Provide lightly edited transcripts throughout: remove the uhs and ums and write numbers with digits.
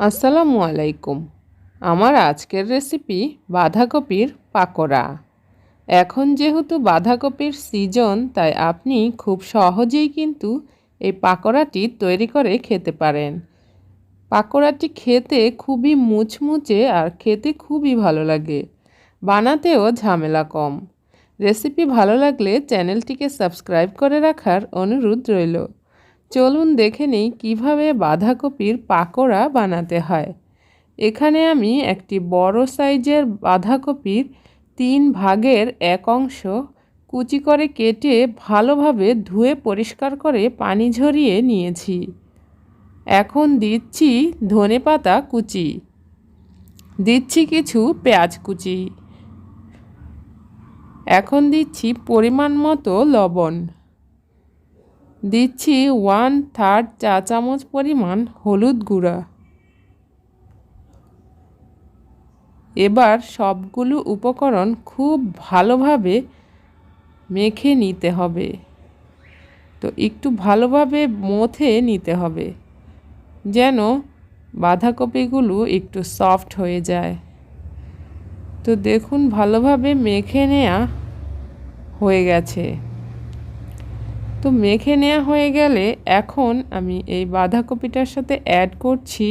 আসসালামু আলাইকুম। আমার আজকের রেসিপি বাঁধাকপির পাকোড়া। এখন যেহেতু বাঁধাকপির সিজন, তাই আপনি খুব সহজেই কিন্তু এই পাকোড়াটি তৈরি করে খেতে পারেন। পাকোড়াটি খেতে খুবই মুচমুচে আর খেতে খুবই ভালো লাগে। বানাতেও ঝামেলা কম। রেসিপি ভালো লাগলে চ্যানেলটিকে সাবস্ক্রাইব করে রাখার অনুরোধ রইল। চলুন দেখে নিই কীভাবে বাঁধাকপির পাকোড়া বানাতে হয়। এখানে আমি একটি বড় সাইজের বাঁধাকপির 3 ভাগের 1 অংশ কুচি করে কেটে ভালোভাবে ধুয়ে পরিষ্কার করে পানি ঝরিয়ে নিয়েছি। এখন দিচ্ছি ধনেপাতা কুচি, দিচ্ছি কিছু পেঁয়াজ কুচি, এখন দিচ্ছি পরিমাণ মতো লবণ, দিচ্ছি 1/3 চা চামচ পরিমাণ হলুদ গুঁড়া। এবার সবগুলো উপকরণ খুব ভালোভাবে মেখে নিতে হবে। তো একটু ভালোভাবে মথে নিতে হবে যেন বাঁধাকপিগুলো একটু সফট হয়ে যায়। তো দেখুন ভালোভাবে মেখে নেওয়া হয়ে গেছে। তো মেখে নেওয়া হয়ে গেলে এখন আমি এই বাঁধাকপিটার সাথে অ্যাড করছি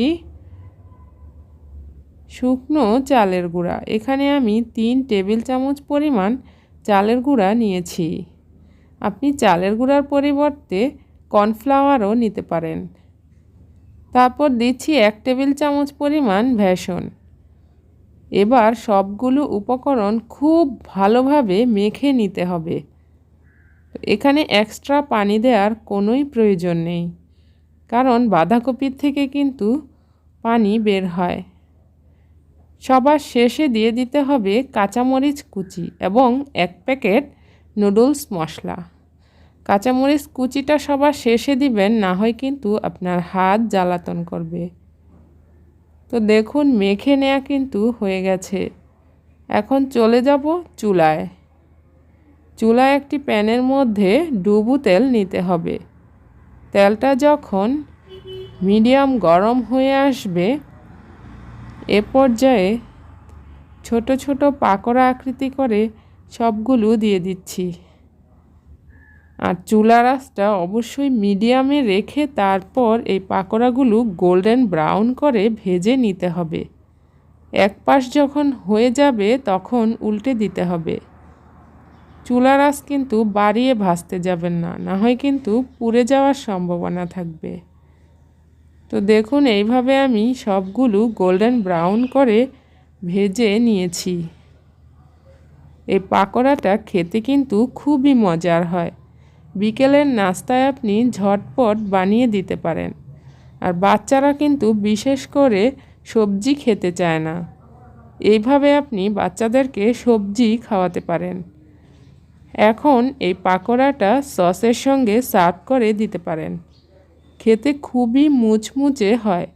শুকনো চালের গুঁড়া। এখানে আমি 3 টেবিল চামচ পরিমাণ চালের গুঁড়া নিয়েছি। আপনি চালের গুঁড়ার পরিবর্তে কর্নফ্লাওয়ারও নিতে পারেন। তারপর দিচ্ছি 1 টেবিল চামচ পরিমাণ বেসন। এবার সবগুলো উপকরণ খুব ভালোভাবে মেখে নিতে হবে। এখানে এক্সট্রা পানি দেওয়ার কোনোই প্রয়োজন নেই, কারণ বাঁধাকপির থেকে কিন্তু পানি বের হয়। সবার শেষে দিয়ে দিতে হবে কাঁচামরিচ কুচি এবং 1 প্যাকেট নুডলস মশলা। কাঁচামরিচ কুচিটা সবার শেষে দিবেন, না হয় কিন্তু আপনার হাত জ্বালাতন করবে। তো দেখুন মেখে নেওয়া কিন্তু হয়ে গেছে। এখন চলে যাব চুলায়। চুলায় একটি প্যানের মধ্যে ডুবো তেল নিতে হবে। তেলটা যখন মিডিয়াম গরম হয়ে আসবে, এ পর্যায়ে ছোট ছোট পাকোড়া আকৃতি করে সবগুলো দিয়ে দিচ্ছি। আর চুলার আঁচটা অবশ্যই মিডিয়ামে রেখে তারপর এই পাকোড়াগুলো গোল্ডেন ব্রাউন করে ভেজে নিতে হবে। এক পাশ যখন হয়ে যাবে তখন উল্টে দিতে হবে। চুলার আঁচ কিন্তু বাড়িয়ে ভাজতে যাবেন না, না হয় কিন্তু পুড়ে যাওয়ার সম্ভাবনা থাকবে। তো দেখুন এইভাবে আমি সবগুলো গোল্ডেন ব্রাউন করে ভেজে নিয়েছি। এই পাকোড়াটা খেতে কিন্তু খুবই মজার হয়। বিকেলের নাস্তায় আপনি ঝটপট বানিয়ে দিতে পারেন। আর বাচ্চারা কিন্তু বিশেষ করে সবজি খেতে চায় না। এইভাবে আপনি বাচ্চাদেরকে সবজি খাওয়াতে পারেন। এখন এই পাকোড়াটা সসের সঙ্গে সার্ভ করে দিতে পারেন। খেতে খুবই মুচমুচে হয়।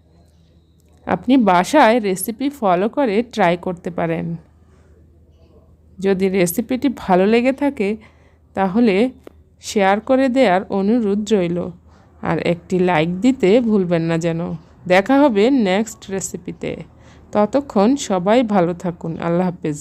আপনি বাসায় রেসিপি ফলো করে ট্রাই করতে পারেন। যদি রেসিপিটি ভালো লেগে থাকে তাহলে শেয়ার করে দেওয়ার অনুরোধ রইল, আর একটি লাইক দিতে ভুলবেন না যেন। দেখা হবে নেক্সট রেসিপিতে। ততক্ষণ সবাই ভালো থাকুন। আল্লাহ হাফেজ।